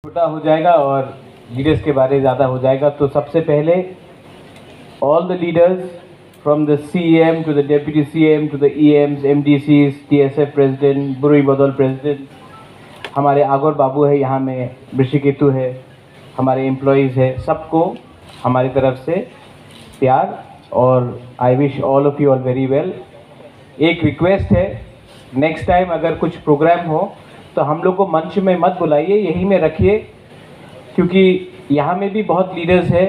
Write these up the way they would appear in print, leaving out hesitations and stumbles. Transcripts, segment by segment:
छोटा हो जाएगा और लीडर्स के बारे ज़्यादा हो जाएगा। तो सबसे पहले all the leaders from the CM to the deputy CM to the EMs, MDCs, TSF president, बुरुई बदौल प्रेसिडेंट, हमारे आगौर बाबू है, यहाँ में ऋषिकेतु है, हमारे एम्प्लॉयज़ है, सबको हमारी तरफ से प्यार और I wish all of you all very well. एक रिक्वेस्ट है, नेक्स्ट टाइम अगर कुछ प्रोग्राम हो तो हम लोग को मंच में मत बुलाइए, यहीं में रखिए, क्योंकि यहाँ में भी बहुत लीडर्स है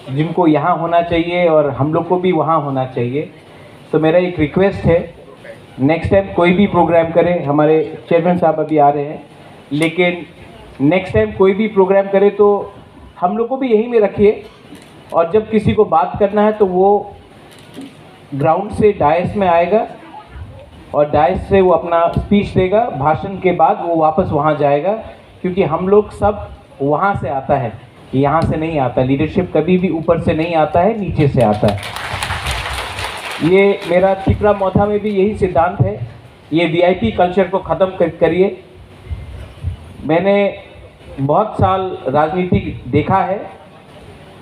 जिनको यहाँ होना चाहिए और हम लोग को भी वहाँ होना चाहिए। तो मेरा एक रिक्वेस्ट है, नेक्स्ट टाइम कोई भी प्रोग्राम करें, हमारे चेयरमैन साहब अभी आ रहे हैं, लेकिन नेक्स्ट टाइम कोई भी प्रोग्राम करे तो हम लोग को भी यहीं में रखिए, और जब किसी को बात करना है तो वो ग्राउंड से डायस में आएगा और डायस से वो अपना स्पीच देगा, भाषण के बाद वो वापस वहाँ जाएगा, क्योंकि हम लोग सब वहाँ से आता है, यहाँ से नहीं आता। लीडरशिप कभी भी ऊपर से नहीं आता है, नीचे से आता है। ये मेरा तिपरा मोथा में भी यही सिद्धांत है, ये VIP कल्चर को ख़त्म करिए। मैंने बहुत साल राजनीति देखा है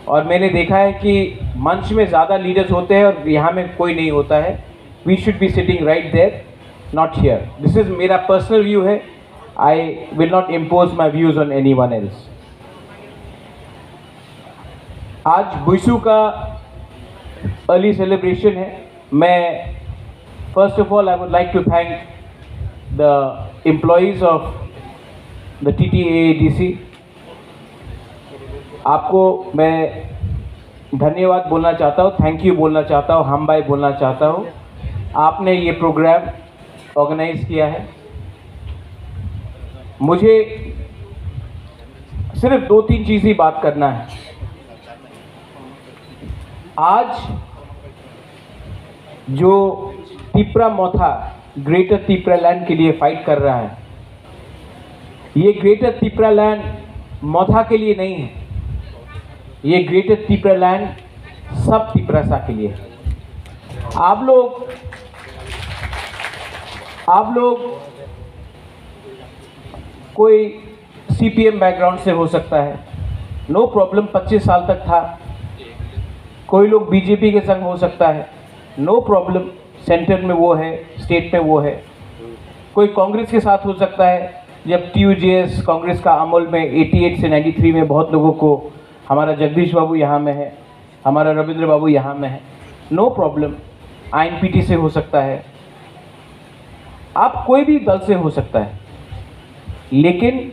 और मैंने देखा है कि मंच में ज़्यादा लीडर्स होते हैं और यहाँ में कोई नहीं होता है। We should be sitting right there, not here. This is मेरा personal view है, I will not impose my views on anyone else. आज बुइसू का अर्ली सेलिब्रेशन है। मैं first of all I would like to thank the employees of the TTAADC. आपको मैं धन्यवाद बोलना चाहता हूँ, थैंक यू बोलना चाहता हूँ, हम भाई बोलना चाहता हूँ। आपने ये प्रोग्राम ऑर्गेनाइज किया है। मुझे सिर्फ 2-3 चीज़ ही बात करना है। आज जो तिपरा मोथा ग्रेटर तिपरा लैंड के लिए फाइट कर रहा है, ये ग्रेटर तिपरा लैंड मोथा के लिए नहीं है, ये ग्रेटर तिपरा लैंड सब तिपरासा के लिए है। आप लोग कोई CPM बैकग्राउंड से हो सकता है, नो प्रॉब्लम, 25 साल तक था। कोई लोग BJP के संग हो सकता है, नो प्रॉब्लम, सेंटर में वो है, स्टेट में वो है। कोई कांग्रेस के साथ हो सकता है, जब TUJS कांग्रेस का अमल में 88 से 93 में बहुत लोगों को, हमारा जगदीश बाबू यहाँ में है, हमारा रविंद्र बाबू यहाँ में है, नो प्रॉब्लम। INPT से हो सकता है, आप कोई भी दल से हो सकता है, लेकिन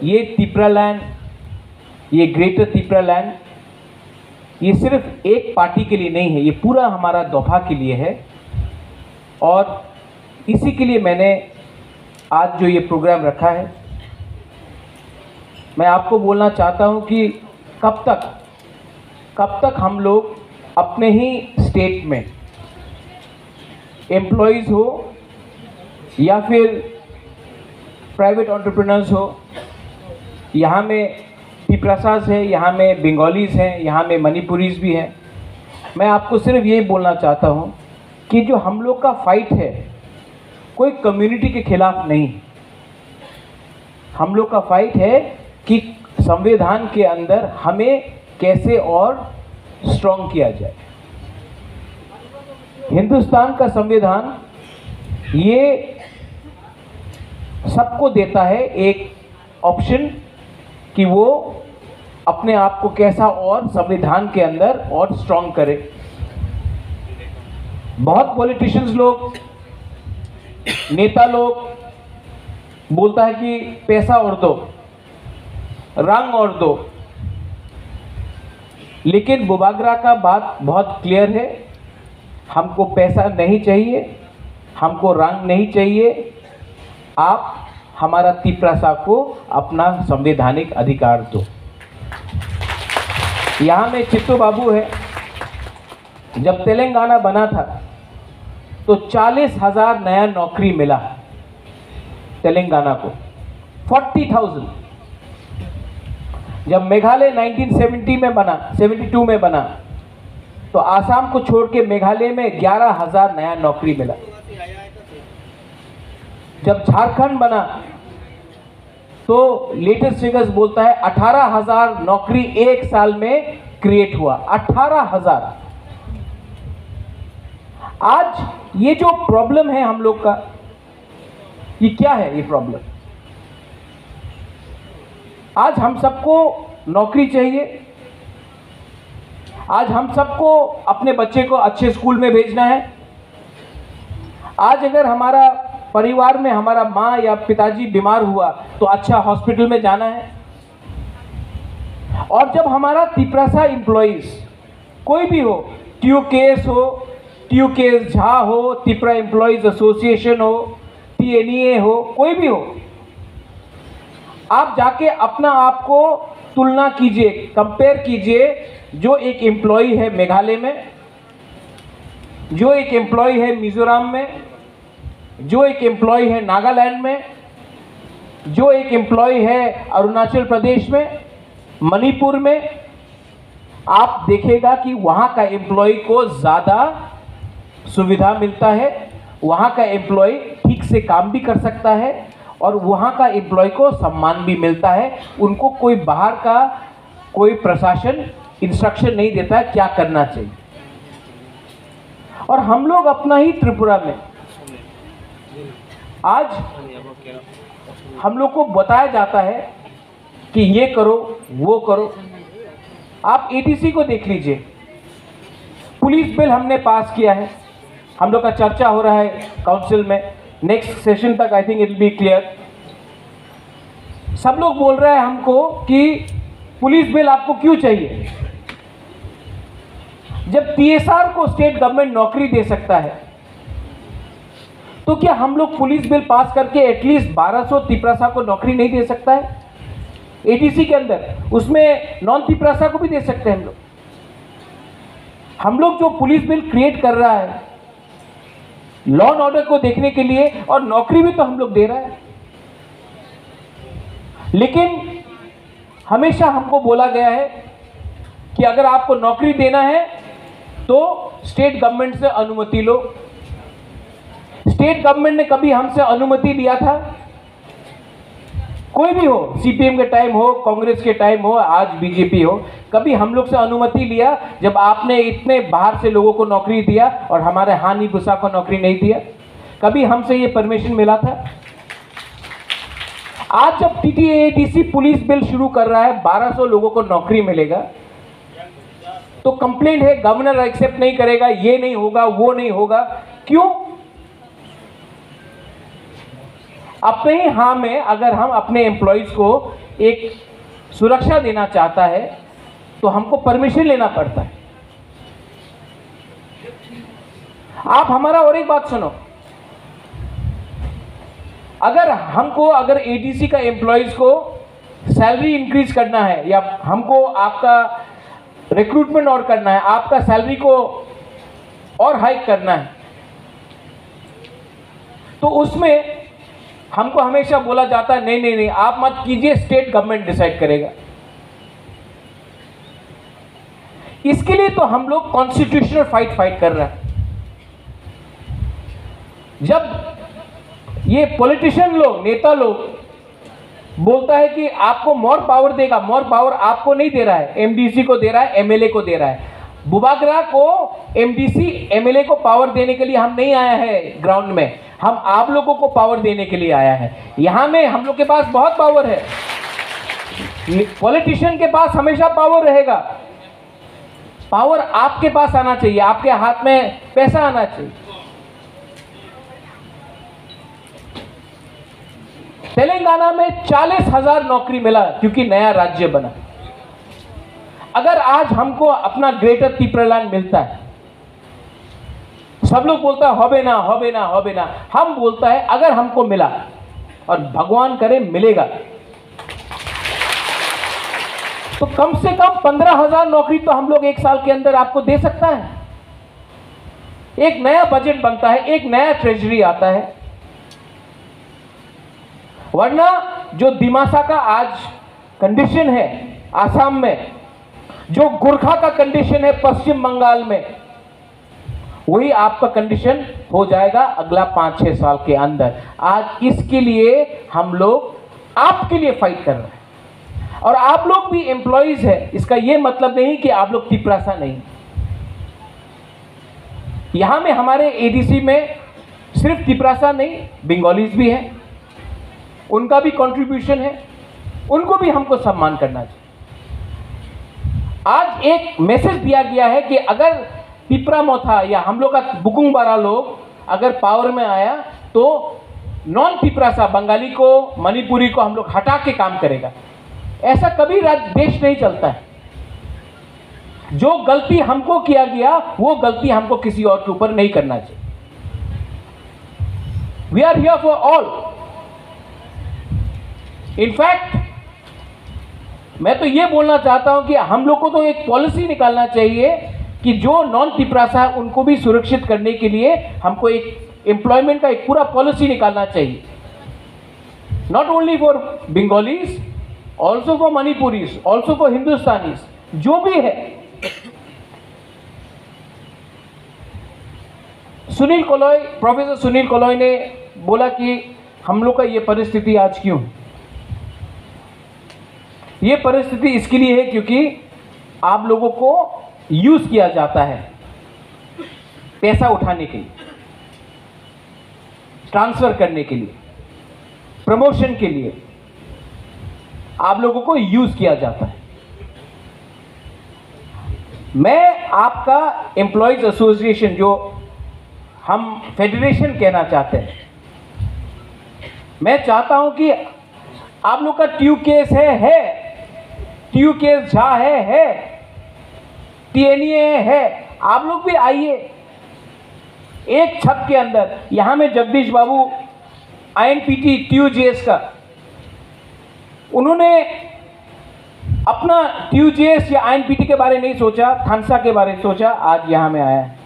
ये तिपरा लैंड, ये ग्रेटर तिपरा लैंड, ये सिर्फ एक पार्टी के लिए नहीं है, ये पूरा हमारा दोफा के लिए है। और इसी के लिए मैंने आज जो ये प्रोग्राम रखा है, मैं आपको बोलना चाहता हूँ कि कब तक हम लोग अपने ही स्टेट में एम्प्लॉयज़ हो या फिर प्राइवेट एंटरप्रेन्योर्स हो, यहाँ में तिपरासास है, यहाँ में बंगालीज़ हैं, यहाँ में मणिपुरीज़ भी हैं। मैं आपको सिर्फ यही बोलना चाहता हूँ कि जो हम लोग का फाइट है, कोई कम्युनिटी के खिलाफ नहीं, हम लोग का फाइट है कि संविधान के अंदर हमें कैसे और स्ट्रॉन्ग किया जाए। हिंदुस्तान का संविधान ये सबको देता है एक ऑप्शन कि वो अपने आप को कैसा और संविधान के अंदर और स्ट्रॉन्ग करे। बहुत पॉलिटिशियंस लोग, नेता लोग बोलता है कि पैसा और दो, रंग और दो, लेकिन बुबागरा का बात बहुत क्लियर है, हमको पैसा नहीं चाहिए, हमको रंग नहीं चाहिए, आप हमारा तिपरासा को अपना संवैधानिक अधिकार दो। यहाँ में चित्तू बाबू है, जब तेलंगाना बना था तो 40,000 नया नौकरी मिला तेलंगाना को, 40,000। जब मेघालय 1970 में बना, 72 में बना, तो आसाम को छोड़ के मेघालय में 11,000 नया नौकरी मिला। जब झारखंड बना तो लेटेस्ट फिगर्स बोलता है 18,000 नौकरी एक साल में क्रिएट हुआ। 18,000। आज ये जो प्रॉब्लम है हम लोग का, ये क्या है? ये प्रॉब्लम, आज हम सबको नौकरी चाहिए, आज हम सबको अपने बच्चे को अच्छे स्कूल में भेजना है। आज अगर हमारा परिवार में हमारा माँ या पिताजी बीमार हुआ तो अच्छा हॉस्पिटल में जाना है। और जब हमारा तिपरासा एम्प्लॉइज कोई भी हो, TUKS हो, TUKS झा हो, तिपरा एम्प्लॉइज एसोसिएशन हो, TNEA हो, कोई भी हो, आप जाके अपना आप को तुलना कीजिए, कंपेयर कीजिए। जो एक एम्प्लॉय है मेघालय में, जो एक एम्प्लॉय है मिजोरम में, जो एक एम्प्लॉय है नागालैंड में, जो एक एम्प्लॉय है अरुणाचल प्रदेश में, मणिपुर में, आप देखेगा कि वहां का एम्प्लॉय को ज़्यादा सुविधा मिलता है, वहां का एम्प्लॉय ठीक से काम भी कर सकता है और वहां का एम्प्लॉय को सम्मान भी मिलता है। उनको कोई बाहर का कोई प्रशासन इंस्ट्रक्शन नहीं देता है क्या करना चाहिए। और हम लोग अपना ही त्रिपुरा में आज हम लोग को बताया जाता है कि ये करो वो करो। आप ADC को देख लीजिए, पुलिस बिल हमने पास किया है, हम लोग का चर्चा हो रहा है काउंसिल में, नेक्स्ट सेशन तक I think it will be clear. सब लोग बोल रहे हैं हमको कि पुलिस बिल आपको क्यों चाहिए, जब TSR को स्टेट गवर्नमेंट नौकरी दे सकता है तो क्या हम लोग पुलिस बिल पास करके एटलीस्ट 1200 तिपरासा को नौकरी नहीं दे सकता है ADC के अंदर? उसमें नॉन तिपरासा को भी दे सकते हैं हम लोग। हम लोग जो पुलिस बिल क्रिएट कर रहा है लॉ एंड ऑर्डर को देखने के लिए, और नौकरी भी तो हम लोग दे रहा है, लेकिन हमेशा हमको बोला गया है कि अगर आपको नौकरी देना है तो स्टेट गवर्नमेंट से अनुमति लो। स्टेट गवर्नमेंट ने कभी हमसे अनुमति लिया था? कोई भी हो, CPM के टाइम हो, कांग्रेस के टाइम हो, आज BJP हो, कभी हम लोग से अनुमति लिया जब आपने इतने बाहर से लोगों को नौकरी दिया और हमारे हानि भूसा को नौकरी नहीं दिया? कभी हमसे ये परमिशन मिला था? आज जब TTADC पुलिस बिल शुरू कर रहा है, 1200 लोगों को नौकरी मिलेगा, तो कंप्लेंट है गवर्नर एक्सेप्ट नहीं करेगा, ये नहीं होगा, वो नहीं होगा। क्यों? अपने ही हाँ में अगर हम अपने एम्प्लॉइज को एक सुरक्षा देना चाहता है तो हमको परमिशन लेना पड़ता है। आप हमारा और एक बात सुनो, अगर ADC का एम्प्लॉइज को सैलरी इंक्रीज करना है या हमको आपका रिक्रूटमेंट और करना है, आपका सैलरी को और हाइक करना है, तो उसमें हमको हमेशा बोला जाता है नहीं नहीं नहीं आप मत कीजिए, स्टेट गवर्नमेंट डिसाइड करेगा। इसके लिए तो हम लोग कॉन्स्टिट्यूशनल फाइट कर रहे हैं। जब ये पॉलिटिशियन लोग, नेता लोग बोलता है कि आपको मोर पावर देगा, मोर पावर आपको नहीं दे रहा है, MDC को दे रहा है, MLA को दे रहा है। बुबागरा को MDC MLA को पावर देने के लिए हम नहीं आया है ग्राउंड में, हम आप लोगों को पावर देने के लिए आया है। यहां में हम लोग के पास बहुत पावर है, पॉलिटिशियन के पास हमेशा पावर रहेगा। पावर आपके पास आना चाहिए, आपके हाथ में पैसा आना चाहिए। तेलंगाना में 40,000 नौकरी मिला क्योंकि नया राज्य बना। अगर आज हमको अपना ग्रेटर तिपरालैंड मिलता है, सब लोग बोलता है होबे ना होबे ना होबे ना, हम बोलता है अगर हमको मिला और भगवान करे मिलेगा तो कम से कम 15,000 नौकरी तो हम लोग एक साल के अंदर आपको दे सकता है। एक नया बजट बनता है, एक नया ट्रेजरी आता है। वरना जो दिमासा का आज कंडीशन है आसाम में, जो गोरखा का कंडीशन है पश्चिम बंगाल में, वही आपका कंडीशन हो जाएगा अगला 5-6 साल के अंदर। आज इसके लिए हम लोग आपके लिए फाइट कर रहा है। और आप लोग भी एम्प्लॉइज है, इसका यह मतलब नहीं कि आप लोग तिपरासा नहीं। यहां में हमारे एडीसी में सिर्फ तिपरासा नहीं, बंगालीज भी हैं, उनका भी कंट्रीब्यूशन है, उनको भी हमको सम्मान करना चाहिए। आज एक मैसेज दिया गया है कि अगर तिपरा मोथा या हम लोग का बुकुंग बारा लोग अगर पावर में आया तो नॉन तिपरासा बंगाली को, मणिपुरी को हम लोग हटा के काम करेगा। ऐसा कभी देश नहीं चलता है। जो गलती हमको किया गया वो गलती हमको किसी और के ऊपर नहीं करना चाहिए। We are here for all. In fact मैं तो ये बोलना चाहता हूं कि हम लोग को तो एक पॉलिसी निकालना चाहिए कि जो नॉन तिपरासा है उनको भी सुरक्षित करने के लिए हमको एक एम्प्लॉयमेंट का एक पूरा पॉलिसी निकालना चाहिए। Not only for Bengalis, also for Manipuris, also for Hindustanis, जो भी है। सुनील कोलॉय, प्रोफेसर सुनील कोलॉय ने बोला कि हम लोग का ये परिस्थिति आज क्यों है। ये परिस्थिति इसके लिए है क्योंकि आप लोगों को यूज किया जाता है पैसा उठाने के लिए, ट्रांसफर करने के लिए, प्रमोशन के लिए आप लोगों को यूज किया जाता है। मैं आपका एम्प्लॉयज एसोसिएशन, जो हम फेडरेशन कहना चाहते हैं, मैं चाहता हूं कि आप लोग का ट्यू केस है, ट्यू केस झा है, टीएनए है, आप लोग भी आइए एक छत के अंदर। यहां में जगदीश बाबू आईएनपीटी ट्यूजेएस का, उन्होंने अपना ट्यूजेएस या आईएनपीटी के बारे नहीं सोचा, थानसा के बारे में सोचा, आज यहां में आया है।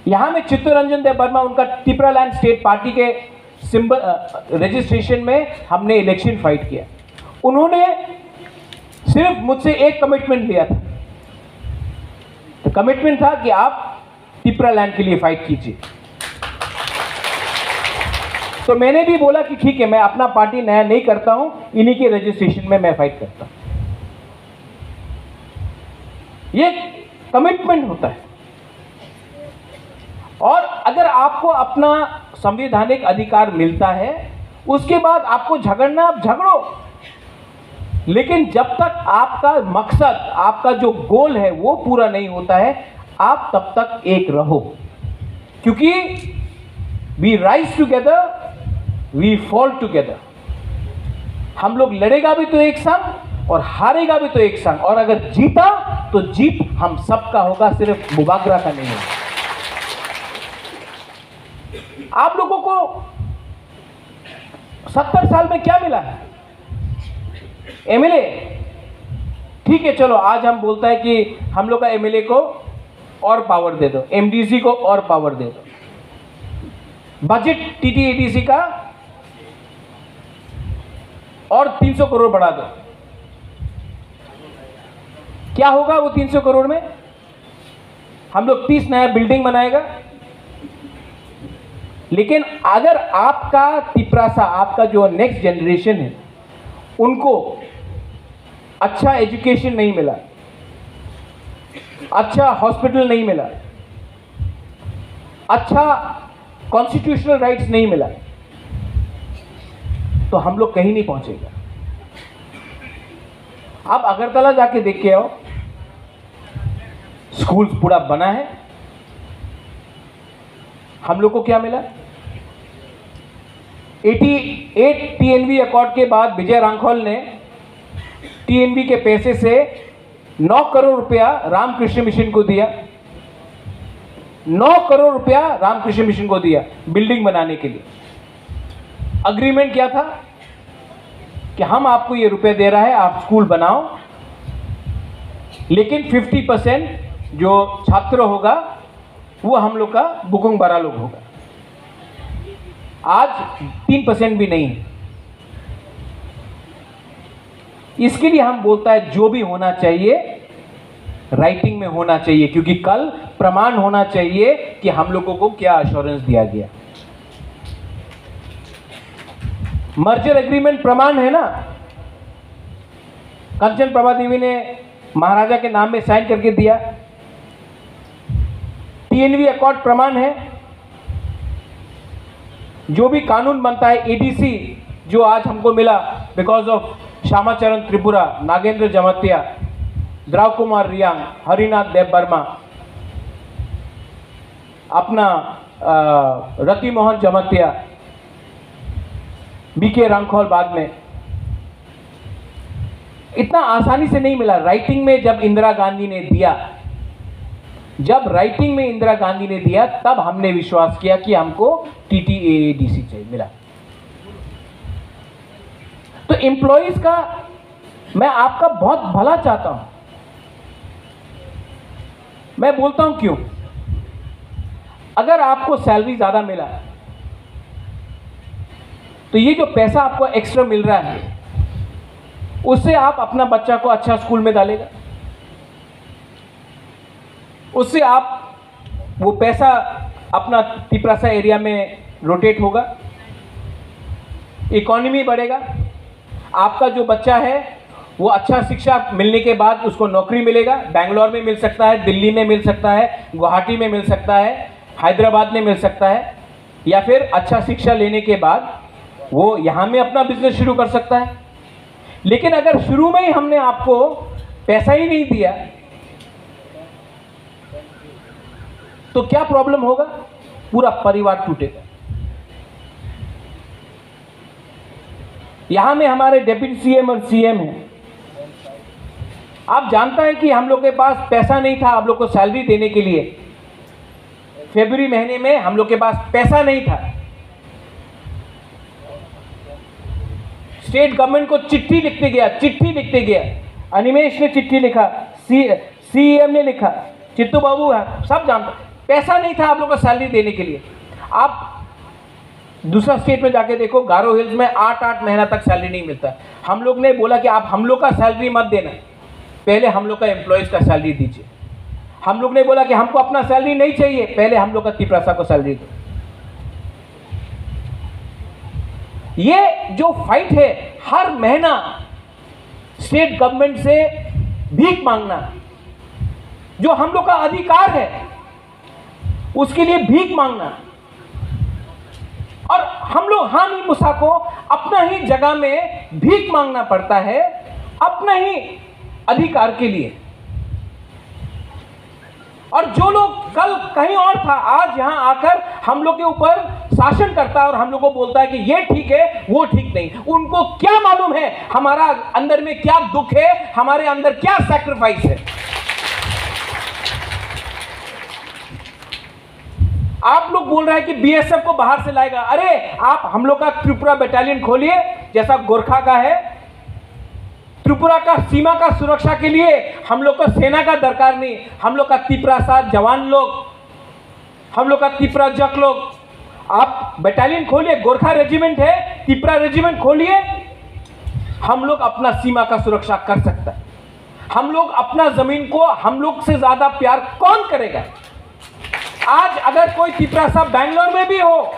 यहां में चित्तरंजन देव वर्मा, उनका तिपरालैंड स्टेट पार्टी के सिंबल रजिस्ट्रेशन में हमने इलेक्शन फाइट किया। उन्होंने सिर्फ मुझसे एक कमिटमेंट लिया था, तो कमिटमेंट था कि आप तिपरालैंड के लिए फाइट कीजिए। तो मैंने भी बोला कि ठीक है, मैं अपना पार्टी नया नहीं करता हूं, इन्हीं के रजिस्ट्रेशन में मैं फाइट करता हूं। ये कमिटमेंट होता है। और अगर आपको अपना संवैधानिक अधिकार मिलता है, उसके बाद आपको झगड़ना, आप झगड़ो, लेकिन जब तक आपका मकसद, आपका जो गोल है वो पूरा नहीं होता है, आप तब तक एक रहो। क्योंकि we rise together, we fall together. हम लोग लड़ेगा भी तो एक संग और हारेगा भी तो एक संग, और अगर जीता तो जीत हम सबका होगा, सिर्फ मुबागरा का नहीं होगा। आप लोगों को 70 साल में क्या मिला है? एमएलए, ठीक है, चलो आज हम बोलता है कि हम लोग का एमएलए को और पावर दे दो, एमडीसी को और पावर दे दो, बजट टीटीएडीसी का और 300 करोड़ बढ़ा दो। क्या होगा वो 300 करोड़ में? हम लोग 30 नया बिल्डिंग बनाएगा। लेकिन अगर आपका तिपरासा, आपका जो नेक्स्ट जनरेशन है, उनको अच्छा एजुकेशन नहीं मिला, अच्छा हॉस्पिटल नहीं मिला, अच्छा कॉन्स्टिट्यूशनल राइट्स नहीं मिला, तो हम लोग कहीं नहीं पहुंचेगा। आप अगरतला जाके देख के आओ, स्कूल्स पूरा बना है। हम लोग को क्या मिला? 88 टीएनवी अकॉर्ड के बाद विजय रांखोल ने टीएनवी के पैसे से 9 करोड़ रुपया रामकृष्ण मिशन को दिया। 9 करोड़ रुपया रामकृष्ण मिशन को दिया बिल्डिंग बनाने के लिए। अग्रीमेंट क्या था कि हम आपको ये रुपए दे रहा है, आप स्कूल बनाओ, लेकिन 50% जो छात्र होगा वो हम लोग का बुकुंग बारा लोग होगा। आज 3% भी नहीं है। इसके लिए हम बोलता है जो भी होना चाहिए राइटिंग में होना चाहिए, क्योंकि कल प्रमाण होना चाहिए कि हम लोगों को क्या अश्योरेंस दिया गया। मर्जर एग्रीमेंट प्रमाण है ना, कंचन प्रभा देवी ने महाराजा के नाम में साइन करके दिया। टीएनवी अकॉर्ड प्रमाण है। जो भी कानून बनता है, एडीसी जो आज हमको मिला बिकॉज ऑफ श्यामाचरण त्रिपुरा, नागेंद्र जमतिया, द्राव कुमार रियांग, हरिनाथ देव वर्मा, अपना रति मोहन जमतिया, बीके रांखौल बाद में, इतना आसानी से नहीं मिला। राइटिंग में जब इंदिरा गांधी ने दिया, तब हमने विश्वास किया कि हमको टीटीएडीसी चाहिए, मिला। तो एम्प्लॉइज का मैं आपका बहुत भला चाहता हूं। मैं बोलता हूं क्यों। अगर आपको सैलरी ज्यादा मिला तो ये जो पैसा आपको एक्स्ट्रा मिल रहा है उससे आप अपना बच्चा को अच्छा स्कूल में डालेगा, उससे आप वो पैसा अपना तिपरासा एरिया में रोटेट होगा, इकोनॉमी बढ़ेगा। आपका जो बच्चा है वो अच्छा शिक्षा मिलने के बाद उसको नौकरी मिलेगा। बैंगलोर में मिल सकता है, दिल्ली में मिल सकता है, गुवाहाटी में मिल सकता है, हैदराबाद में मिल सकता है, या फिर अच्छा शिक्षा लेने के बाद वो यहाँ में अपना बिजनेस शुरू कर सकता है। लेकिन अगर शुरू में ही हमने आपको पैसा ही नहीं दिया तो क्या प्रॉब्लम होगा, पूरा परिवार टूटेगा। यहां में हमारे डिप्टी सीएम और सीएम हैं। आप जानते हैं कि हम लोग के पास पैसा नहीं था आप लोग को सैलरी देने के लिए। फरवरी महीने में हम लोग के पास पैसा नहीं था। स्टेट गवर्नमेंट को चिट्ठी लिखते गया। अनिमेश ने चिट्ठी लिखा, सीएम ने लिखा, चित्तू बाबू है, सब जानते। पैसा नहीं था आप लोग को सैलरी देने के लिए। आप दूसरा स्टेट में जाके देखो, गारो हिल्स में 8-8 महीना तक सैलरी नहीं मिलता। हम लोग ने बोला कि आप हम लोग का सैलरी मत देना, पहले हम लोग का एम्प्लॉयज का सैलरी दीजिए। हम लोग ने बोला कि हमको अपना सैलरी नहीं चाहिए, पहले हम लोग का तिपरासा को सैलरी दो। ये जो फाइट है, हर महीना स्टेट गवर्नमेंट से भीख मांगना, जो हम लोग का अधिकार है उसके लिए भीख मांगना, और हम लोग हानि मुसा को अपना ही जगह में भीख मांगना पड़ता है, अपना ही अधिकार के लिए। और जो लोग कल कहीं और था, आज यहां आकर हम लोग के ऊपर शासन करता है और हम लोग को बोलता है कि ये ठीक है वो ठीक नहीं। उनको क्या मालूम है हमारा अंदर में क्या दुख है, हमारे अंदर क्या सैक्रिफाइस है। आप लोग बोल रहे हैं कि बीएसएफ को बाहर से लाएगा। अरे आप हम लोग का त्रिपुरा बटालियन खोलिए, जैसा गोरखा का है। त्रिपुरा का सीमा का सुरक्षा के लिए हम लोग को सेना का दरकार नहीं। हम लोग का तिपरासा जवान लोग, हम लोग का तिपरा जक लोग, आप बटालियन खोलिए। गोरखा रेजिमेंट है, तिपरा रेजिमेंट खोलिए। हम लोग अपना सीमा का सुरक्षा कर सकता है। हम लोग अपना जमीन को, हम लोग से ज्यादा प्यार कौन करेगा। आज अगर कोई तिपरासा बैंगलोर में भी हो,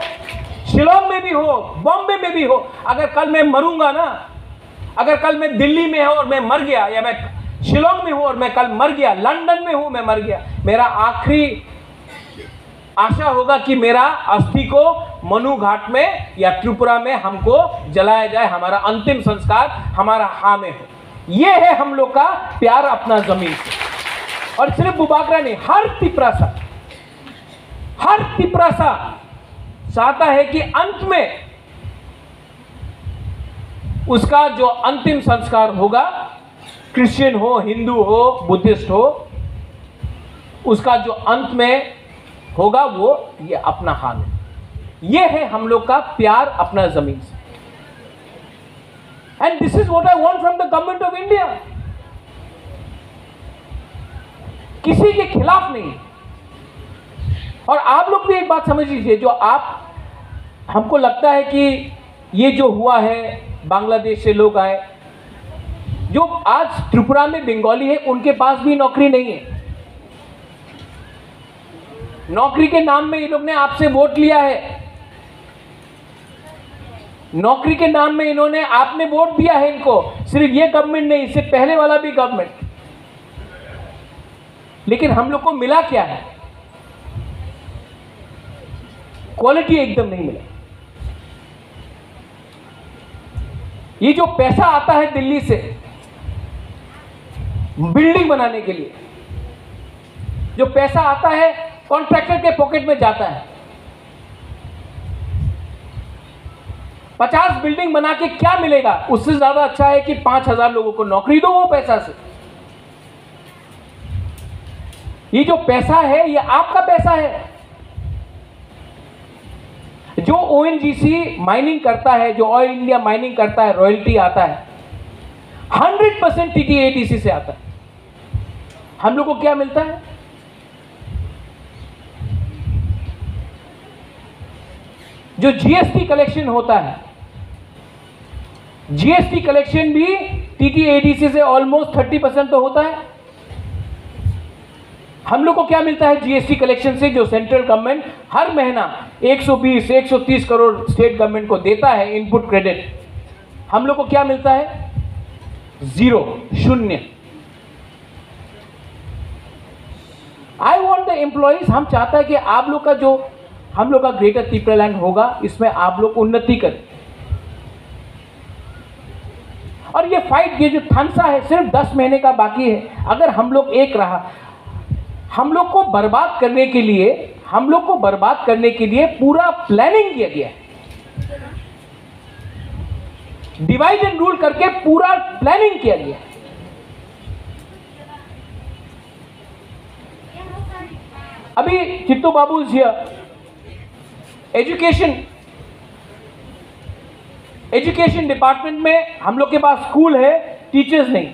शिलोंग में भी हो, बॉम्बे में भी हो, अगर कल मैं मरूंगा ना, अगर कल मैं दिल्ली में हूं और मैं मर गया, या मैं शिलोंग में हूं और मैं कल मर गया, लंदन में हूं मैं मर गया, मेरा आखिरी आशा होगा कि मेरा अस्थि को मनु घाट में या त्रिपुरा में हमको जलाया जाए, हमारा अंतिम संस्कार हमारा हाँ में हो। यह है हम लोग का प्यार अपना जमीन से। और सिर्फ बुबाकरा नहीं, हर तिपरासा चाहता है कि अंत में उसका जो अंतिम संस्कार होगा, क्रिश्चियन हो, हिंदू हो, बुद्धिस्ट हो, उसका जो अंत में होगा वो ये अपना हाल है। ये है हम लोग का प्यार अपना जमीन से। And this is what I want from the government of India. किसी के खिलाफ नहीं। और आप लोग भी एक बात समझ लीजिए, जो आप, हमको लगता है कि ये जो हुआ है, बांग्लादेश से लोग आए, जो आज त्रिपुरा में बंगाली है उनके पास भी नौकरी नहीं है। नौकरी के नाम में ये लोग ने आपसे वोट लिया है। नौकरी के नाम में इन्होंने, आपने वोट दिया है इनको, सिर्फ ये गवर्नमेंट नहीं, इससे पहले वाला भी गवर्नमेंट, लेकिन हम लोग को मिला क्या है? क्वालिटी एकदम नहीं मिला। ये जो पैसा आता है दिल्ली से बिल्डिंग बनाने के लिए, जो पैसा आता है कॉन्ट्रैक्टर के पॉकेट में जाता है। 50 बिल्डिंग बना के क्या मिलेगा? उससे ज्यादा अच्छा है कि 5,000 लोगों को नौकरी दो वो पैसा से। ये जो पैसा है ये आपका पैसा है। जो ओएनजीसी माइनिंग करता है, जो ऑयल इंडिया माइनिंग करता है, रॉयल्टी आता है 100% टीटीएडीसी से आता है। हम लोग को क्या मिलता है? जो जीएसटी कलेक्शन होता है, जीएसटी कलेक्शन भी टीटीएडीसी से ऑलमोस्ट 30% तो होता है। हम लोग को क्या मिलता है जीएसटी कलेक्शन से? जो सेंट्रल गवर्नमेंट हर महीना 120-130 करोड़ स्टेट गवर्नमेंट को देता है इनपुट क्रेडिट, हम लोग को क्या मिलता है? 0, शून्य। आई वॉन्ट द एम्प्लॉइज, हम चाहते हैं कि आप लोग का जो हम लोग का ग्रेटर त्रिपुरालैंड होगा, इसमें आप लोग उन्नति करें। और ये फाइट, ये जो थानसा है, सिर्फ 10 महीने का बाकी है। अगर हम लोग एक रहा, हम लोग को बर्बाद करने के लिए, हम लोग को बर्बाद करने के लिए पूरा प्लानिंग किया गया है। डिवाइड एंड रूल करके पूरा प्लानिंग किया गया है। अभी चित्तू बाबू जी, एजुकेशन डिपार्टमेंट में हम लोग के पास स्कूल है, टीचर्स नहीं।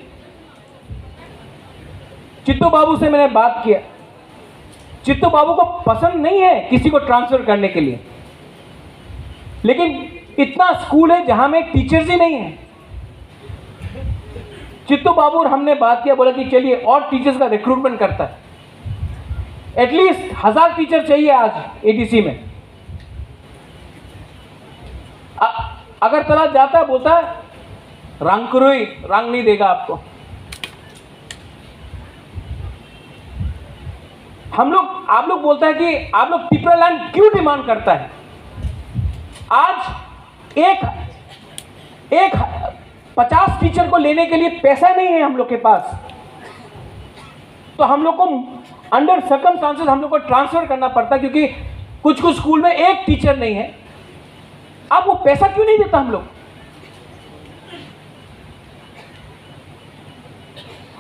चित्तू बाबू से मैंने बात किया, चित्तू बाबू को पसंद नहीं है किसी को ट्रांसफर करने के लिए, लेकिन इतना स्कूल है जहां में टीचर्स ही नहीं है। चित्तू बाबू और हमने बात किया, बोला कि चलिए और टीचर्स का रिक्रूटमेंट करता है। एटलीस्ट 1000 टीचर चाहिए आज एडीसी में। अगर तला जाता है, बोलता है रंगकुरुई, रंग नहीं देगा आपको। आप लोग बोलता है कि आप लोग त्रिपुरालैंड क्यों डिमांड करता है? आज एक 50 टीचर को लेने के लिए पैसा नहीं है हम लोग के पास, तो हम लोग को अंडर सर्कमस्टांसेस हम लोग को ट्रांसफर करना पड़ता है, क्योंकि कुछ स्कूल में एक टीचर नहीं है। अब वो पैसा क्यों नहीं देता हम लोग?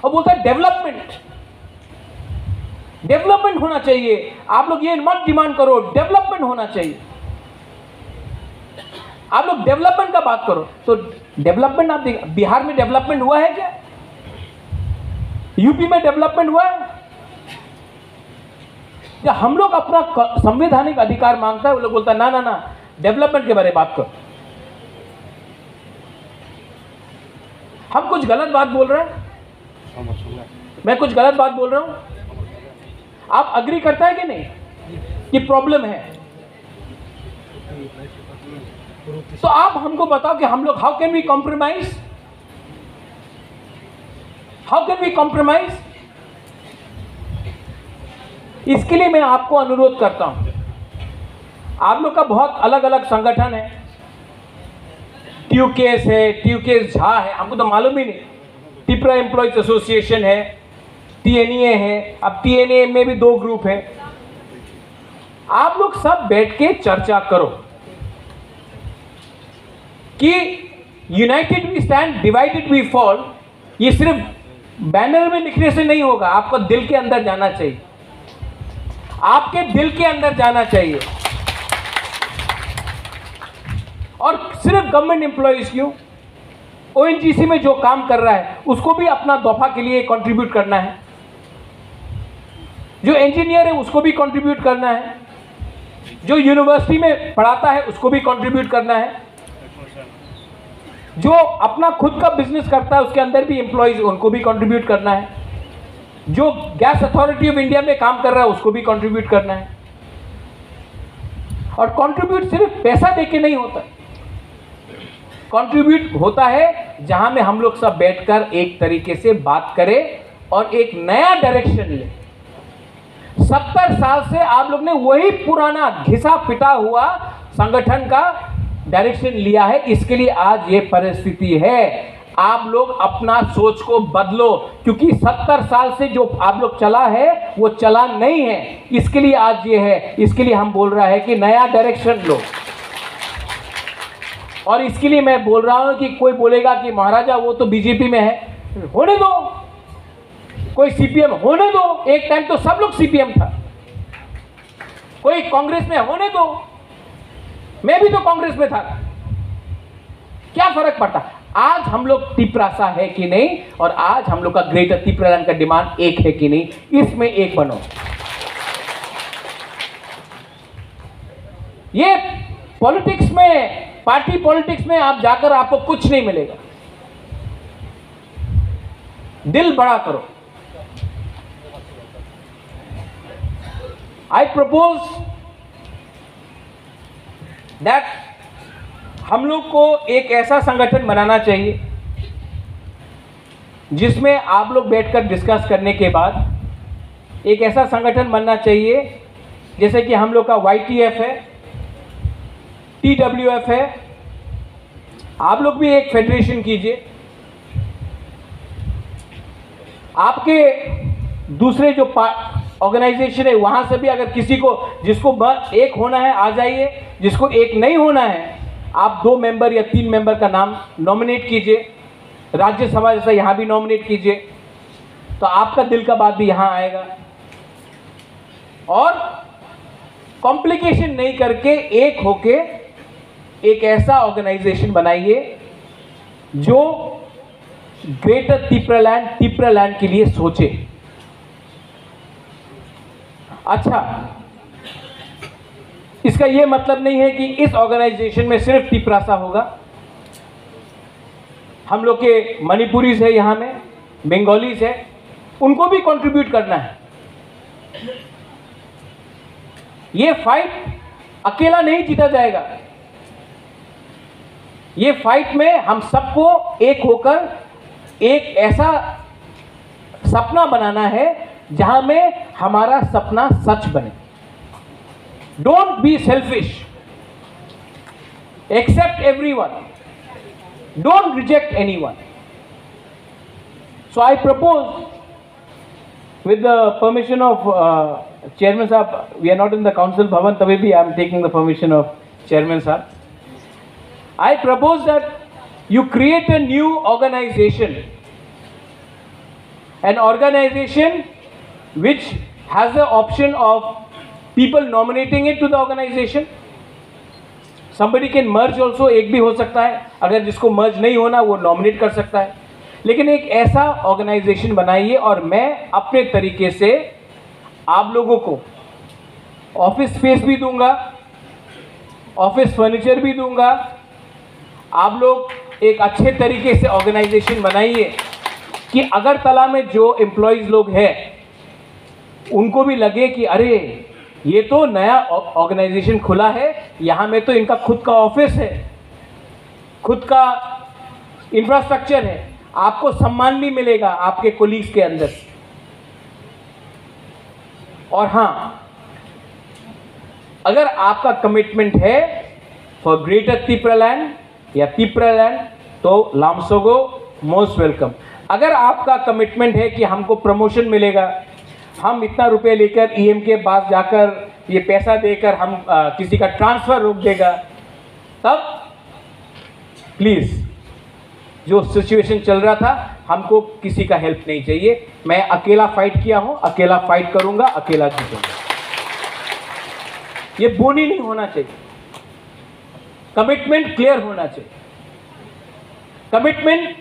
और बोलता है डेवलपमेंट होना चाहिए। आप लोग ये मत डिमांड करो, डेवलपमेंट होना चाहिए। आप लोग डेवलपमेंट का बात करो, तो डेवलपमेंट आप देखिए, बिहार में डेवलपमेंट हुआ है क्या? यूपी में डेवलपमेंट हुआ है? जब हम लोग अपना संवैधानिक अधिकार मांगता है, वो लोग बोलता है ना डेवलपमेंट के बारे में बात करो। हम कुछ गलत बात बोल रहे हैं? मैं कुछ गलत बात बोल रहा हूं? आप अग्री करता है कि नहीं कि प्रॉब्लम है? तो आप हमको बताओ कि हम लोग how can we compromise? How can we compromise? इसके लिए मैं आपको अनुरोध करता हूं, आप लोग का बहुत अलग अलग संगठन है, ट्यूकेस है, ट्यूकेस झा है, हमको तो मालूम ही नहीं, त्रिपुरा एम्प्लॉयज एसोसिएशन है, टीएनए है, अब टीएनए में भी 2 ग्रुप है। आप लोग सब बैठ के चर्चा करो कि united we stand, divided we fall. ये सिर्फ बैनर में लिखने से नहीं होगा, आपको दिल के अंदर जाना चाहिए, आपके दिल के अंदर जाना चाहिए। और सिर्फ गवर्नमेंट एम्प्लॉइज क्यों, ओएनजीसी में जो काम कर रहा है उसको भी अपना दफा के लिए कंट्रीब्यूट करना है, जो इंजीनियर है उसको भी कंट्रीब्यूट करना है, जो यूनिवर्सिटी में पढ़ाता है उसको भी कंट्रीब्यूट करना है, जो अपना खुद का बिजनेस करता है उसके अंदर भी एम्प्लॉइज उनको भी कंट्रीब्यूट करना है, जो गैस अथॉरिटी ऑफ इंडिया में काम कर रहा है उसको भी कंट्रीब्यूट करना है। और कंट्रीब्यूट सिर्फ पैसा देके नहीं होता, कंट्रीब्यूट होता है जहां में हम लोग सब बैठकर एक तरीके से बात करें और एक नया डायरेक्शन लें। 70 साल से आप लोग ने वही पुराना घिसा पिटा हुआ संगठन का डायरेक्शन लिया है, इसके लिए आज ये परिस्थिति है। आप लोग अपना सोच को बदलो, क्योंकि 70 साल से जो आप लोग चला है वो चला नहीं है, इसके लिए आज ये है। इसके लिए हम बोल रहा है कि नया डायरेक्शन लो। और इसके लिए मैं बोल रहा हूं कि कोई बोलेगा कि महाराजा वो तो बीजेपी में है, होने दो, कोई सीपीएम होने दो, एक टाइम तो सब लोग सीपीएम था, कोई कांग्रेस में होने दो, मैं भी तो कांग्रेस में था, क्या फर्क पड़ता। आज हम लोग तिपरासा है कि नहीं, और आज हम लोग का ग्रेटर तिपरालैंड का डिमांड एक है कि नहीं, इसमें एक बनो। ये पॉलिटिक्स में, पार्टी पॉलिटिक्स में आप जाकर आपको कुछ नहीं मिलेगा। दिल बड़ा करो। आई प्रपोज दैट हम लोग को एक ऐसा संगठन बनाना चाहिए जिसमें आप लोग बैठकर डिस्कस करने के बाद एक ऐसा संगठन बनना चाहिए जैसे कि हम लोग का YTF है, TWF है, आप लोग भी एक फेडरेशन कीजिए। आपके दूसरे जो ऑर्गेनाइजेशन है वहां से भी अगर किसी को, जिसको एक होना है आ जाइए, जिसको एक नहीं होना है आप 2 मेंबर या 3 मेंबर का नाम नॉमिनेट कीजिए, राज्यसभा जैसा यहाँ भी नॉमिनेट कीजिए, तो आपका दिल का बात भी यहाँ आएगा। और कॉम्प्लिकेशन नहीं करके एक होके एक ऐसा ऑर्गेनाइजेशन बनाइए जो ग्रेटर तिपरालैंड के लिए सोचे। अच्छा, इसका यह मतलब नहीं है कि इस ऑर्गेनाइजेशन में सिर्फ तिपरासा होगा। हम लोग के मणिपुरीज है, यहां में बंगालीज है, उनको भी कंट्रीब्यूट करना है। ये फाइट अकेला नहीं जीता जाएगा। ये फाइट में हम सबको एक होकर एक ऐसा सपना बनाना है जहां में हमारा सपना सच बने। Don't be selfish, accept everyone, don't reject anyone. So I propose with the permission of chairman sahab, we are not in the council bhavan, tabhi bhi I am taking the permission of chairman sahab. I propose that you create a new organization, an organization which has the option of people nominating it to the organization. Somebody can merge also, एक भी हो सकता है, अगर जिसको merge नहीं होना वो nominate कर सकता है। लेकिन एक ऐसा ऑर्गेनाइजेशन बनाइए और मैं अपने तरीके से आप लोगों को ऑफिस स्पेस भी दूंगा, ऑफिस फर्नीचर भी दूंगा। आप लोग एक अच्छे तरीके से ऑर्गेनाइजेशन बनाइए कि अगरतला में जो एम्प्लॉयज़ लोग हैं उनको भी लगे कि अरे ये तो नया ऑर्गेनाइजेशन खुला है, यहाँ में तो इनका खुद का ऑफिस है, खुद का इंफ्रास्ट्रक्चर है, आपको सम्मान भी मिलेगा आपके कोलीग्स के अंदर। और हाँ, अगर आपका कमिटमेंट है फॉर ग्रेटर तिपरालैंड या तिपरालैंड तो लामसोगो मोस्ट वेलकम। अगर आपका कमिटमेंट है कि हमको प्रमोशन मिलेगा, हम इतना रुपए लेकर ईएम के पास जाकर ये पैसा देकर हम किसी का ट्रांसफर रोक देगा, तब प्लीज़, जो सिचुएशन चल रहा था हमको किसी का हेल्प नहीं चाहिए। मैं अकेला फाइट किया हूं, अकेला फाइट करूंगा, अकेला जीतूंगा। ये बोनी नहीं होना चाहिए, कमिटमेंट क्लियर होना चाहिए। कमिटमेंट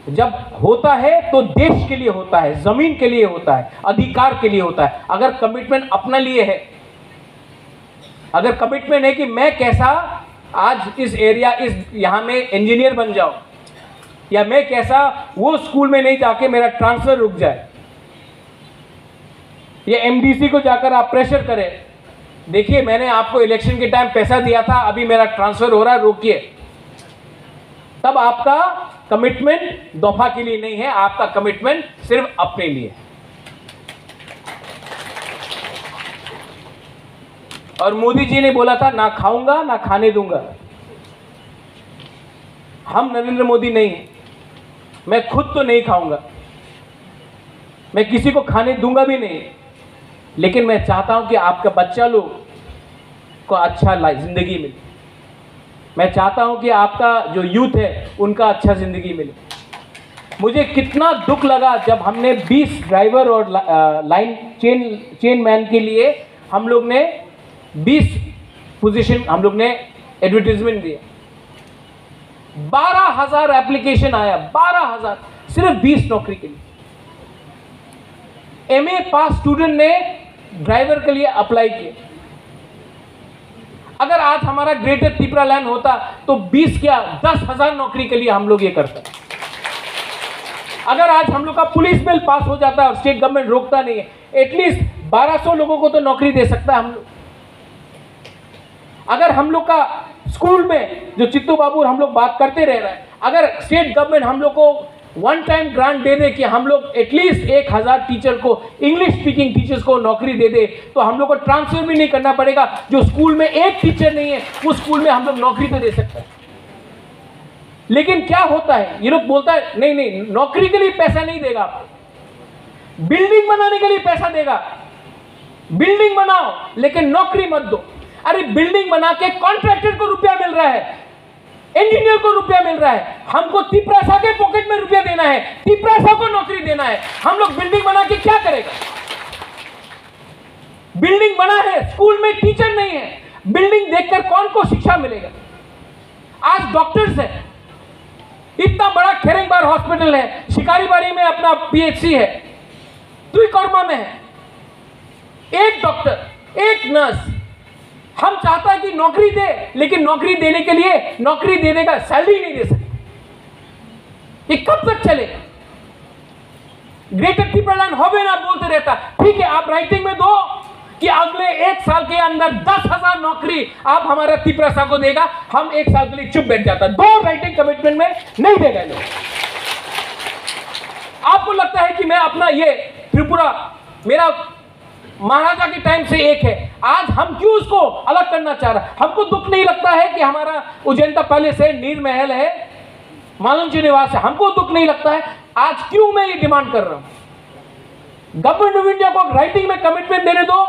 जब होता है तो देश के लिए होता है, जमीन के लिए होता है, अधिकार के लिए होता है। अगर कमिटमेंट अपने लिए है, अगर कमिटमेंट है कि मैं कैसा आज इस एरिया, इस यहां में इंजीनियर बन जाऊं, या मैं कैसा वो स्कूल में नहीं जाके मेरा ट्रांसफर रुक जाए, या एमडीसी को जाकर आप प्रेशर करें, देखिए मैंने आपको इलेक्शन के टाइम पैसा दिया था, अभी मेरा ट्रांसफर हो रहा है, रोकिए। तब आपका कमिटमेंट दफा के लिए नहीं है, आपका कमिटमेंट सिर्फ अपने लिए है। और मोदी जी ने बोला था ना खाऊंगा ना खाने दूंगा। हम नरेंद्र मोदी नहीं हैं, मैं खुद तो नहीं खाऊंगा, मैं किसी को खाने दूंगा भी नहीं, लेकिन मैं चाहता हूं कि आपका बच्चा लोग को अच्छा जिंदगी मिले। मैं चाहता हूं कि आपका जो यूथ है उनका अच्छा जिंदगी मिले। मुझे कितना दुख लगा जब हमने 20 ड्राइवर और लाइन चेन मैन के लिए हम लोग ने 20 पोजीशन हम लोग ने एडवर्टीजमेंट दिया। 12,000 एप्लीकेशन आया, 12,000 सिर्फ 20 नौकरी के लिए। एमए पास स्टूडेंट ने ड्राइवर के लिए अप्लाई किया। अगर आज हमारा ग्रेटर त्रिपुरा लैंड होता तो 20 क्या 10,000 नौकरी के लिए हम लोग ये करते। अगर आज हम लोग का पुलिस बिल पास हो जाता और स्टेट गवर्नमेंट रोकता नहीं है, एटलीस्ट 1200 लोगों को तो नौकरी दे सकता है हम लोग। अगर हम लोग का स्कूल में जो चित्तू बाबू हम लोग बात करते रह रहे हैं, अगर स्टेट गवर्नमेंट हम लोग को वन टाइम ग्रांट दे दे कि हम लोग एटलीस्ट 1000 टीचर को, इंग्लिश स्पीकिंग टीचर्स को नौकरी दे दे, तो हम लोग को ट्रांसफर भी नहीं करना पड़ेगा। जो स्कूल में एक टीचर नहीं है उस स्कूल में हम लोग नौकरी तो दे सकते हैं। लेकिन क्या होता है, ये लोग बोलता है नहीं नहीं नौकरी के लिए पैसा नहीं देगा, आपको बिल्डिंग बनाने के लिए पैसा देगा। बिल्डिंग बनाओ लेकिन नौकरी मत दो। अरे बिल्डिंग बना के कॉन्ट्रैक्टर को रुपया मिल रहा है, इंजीनियर को रुपया मिल रहा है, हमको तिपरासा के पॉकेट में रुपया देना है, तिपरासा को नौकरी देना है। हम लोग बिल्डिंग बना के क्या करेगा? बिल्डिंग बना है, स्कूल में टीचर नहीं है, बिल्डिंग देखकर कौन को शिक्षा मिलेगा? आज डॉक्टर्स है, इतना बड़ा खेरेंगबार हॉस्पिटल है, शिकारीबाड़ी में अपना पीएचसी है, तुईकोरमा में है, एक डॉक्टर एक नर्स। हम चाहता है कि नौकरी दे, लेकिन नौकरी देने के लिए नौकरी देने का सैलरी नहीं दे सकते। ये कब तक चलेगा? ग्रेटर त्रिपुरा लैंड होवेना बोलते रहता, ठीक है आप राइटिंग में दो कि अगले 1 साल के अंदर 10,000 नौकरी आप हमारा तिपरासा को देगा। हम 1 साल के लिए चुप बैठ जाता, 2 राइटिंग कमिटमेंट में नहीं देगा लोग। आपको लगता है कि मैं अपना ये त्रिपुरा मेरा महाराजा के टाइम से एक है, आज हम क्यों उसको अलग करना चाह रहे हैं? हमको दुख नहीं लगता है कि हमारा उजैंता पैलेस है, नीर महल है, मालंजी निवास है, हमको दुख नहीं लगता है। आज क्यों मैं ये डिमांड कर रहा हूं? गवर्नमेंट ऑफ इंडिया को राइटिंग में कमिटमेंट देने दो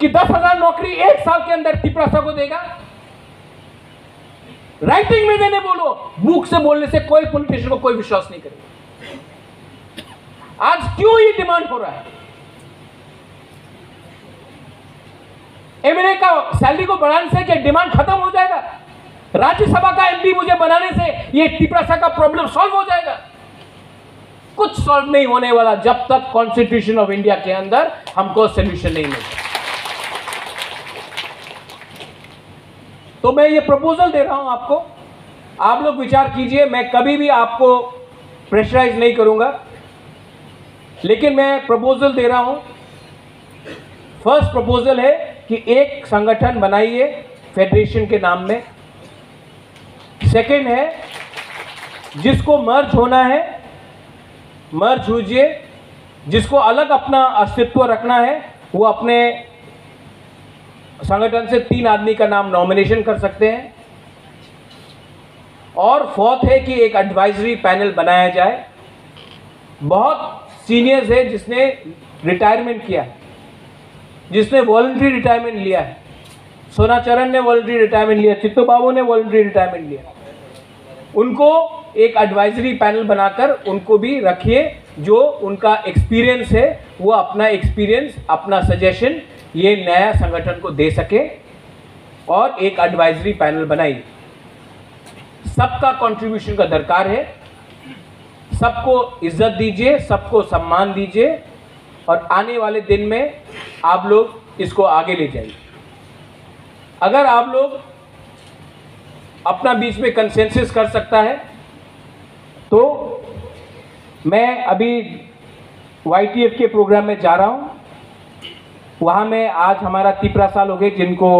कि 10,000 नौकरी 1 साल के अंदर तिपरासा को देगा। राइटिंग में देने बोलो, मुख से बोलने से कोई पॉलिटिशियन को कोई विश्वास नहीं करेगा। आज क्यों ये डिमांड हो रहा है? एमएलए का सैलरी को बढ़ाने से क्या डिमांड खत्म हो जाएगा? राज्यसभा का एमपी मुझे बनाने से ये तिपरासा का प्रॉब्लम सॉल्व हो जाएगा? कुछ सॉल्व नहीं होने वाला जब तक कॉन्स्टिट्यूशन ऑफ इंडिया के अंदर हमको सोल्यूशन नहीं मिलता। तो मैं ये प्रपोजल दे रहा हूं आपको, आप लोग विचार कीजिए। मैं कभी भी आपको प्रेशराइज नहीं करूंगा, लेकिन मैं प्रपोजल दे रहा हूं। फर्स्ट प्रपोजल है कि एक संगठन बनाइए फेडरेशन के नाम में। सेकंड है जिसको मर्ज होना है मर्ज होइए, जिसको अलग अपना अस्तित्व रखना है वो अपने संगठन से 3 आदमी का नाम नॉमिनेशन कर सकते हैं। और फोर्थ है कि एक एडवाइजरी पैनल बनाया जाए। बहुत सीनियर्स है जिसने रिटायरमेंट किया, जिसने वॉलंटरी रिटायरमेंट लिया है। सोनाचरण ने वॉलंटरी रिटायरमेंट लिया, चित्तू बाबू ने वॉलंटरी रिटायरमेंट लिया। उनको एक एडवाइजरी पैनल बनाकर उनको भी रखिए, जो उनका एक्सपीरियंस है वो अपना एक्सपीरियंस, अपना सजेशन ये नया संगठन को दे सके। और एक एडवाइजरी पैनल बनाइए। सबका कंट्रीब्यूशन का दरकार है, सबको इज्जत दीजिए, सबको सम्मान दीजिए, और आने वाले दिन में आप लोग इसको आगे ले जाइए। अगर आप लोग अपना बीच में कंसेंसस कर सकता है तो मैं अभी YTF के प्रोग्राम में जा रहा हूं। वहां में आज हमारा 3 साल हो गए जिनको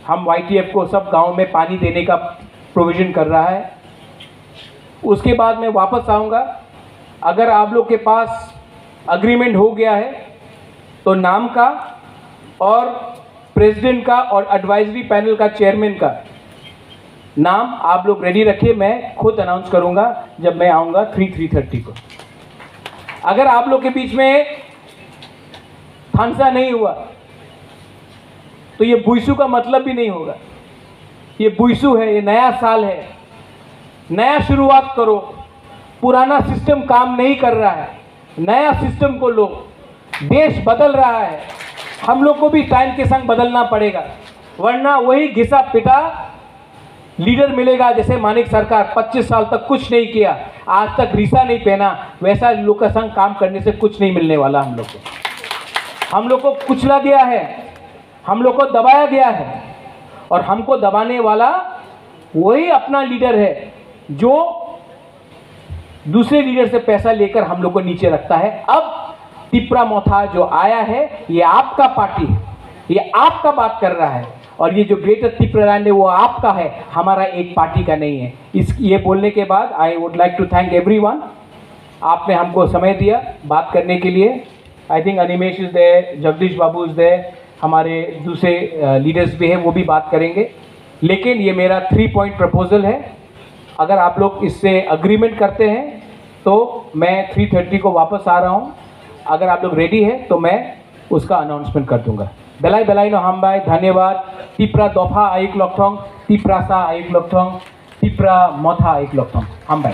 हम YTF को सब गांव में पानी देने का प्रोविज़न कर रहा है। उसके बाद मैं वापस आऊँगा। अगर आप लोग के पास अग्रीमेंट हो गया है तो नाम का और प्रेसिडेंट का और एडवाइजरी पैनल का चेयरमैन का नाम आप लोग रेडी रखिए। मैं खुद अनाउंस करूंगा जब मैं आऊंगा 3:30 को। अगर आप लोग के बीच में थानसा नहीं हुआ तो ये बुइसू का मतलब भी नहीं होगा। ये बुइसू है, ये नया साल है, नया शुरुआत करो। पुराना सिस्टम काम नहीं कर रहा है, नया सिस्टम को लो। देश बदल रहा है, हम लोग को भी टाइम के संग बदलना पड़ेगा, वरना वही घिसा पिटा लीडर मिलेगा। जैसे मानिक सरकार 25 साल तक कुछ नहीं किया, आज तक रीसा नहीं पहना, वैसा लोग का संग काम करने से कुछ नहीं मिलने वाला। हम लोग को कुचला गया है, हम लोग को दबाया गया है, और हमको दबाने वाला वही अपना लीडर है जो दूसरे लीडर से पैसा लेकर हम लोग को नीचे रखता है। अब तिप्रा मोथा जो आया है, ये आपका पार्टी है, ये आपका बात कर रहा है, और ये जो ग्रेटर तिप्रालैंड है वो आपका है, हमारा एक पार्टी का नहीं है। ये बोलने के बाद I would like to thank everyone. आपने हमको समय दिया बात करने के लिए। I think Animesh is there, Jagdish Babu is there, हमारे दूसरे लीडर्स भी हैं, वो भी बात करेंगे। लेकिन ये मेरा 3 पॉइंट प्रपोजल है। अगर आप लोग इससे अग्रीमेंट करते हैं तो मैं 3:30 को वापस आ रहा हूँ। अगर आप लोग रेडी है तो मैं उसका अनाउंसमेंट कर दूंगा। बेलाई बेलाई नो हामबाई, धन्यवाद। तिप्रा दफा आइक लक्थोंग, तिप्रा सा आइक लक्थोंग, तिप्रा मथा आइक लक्थोंग, हामबाई।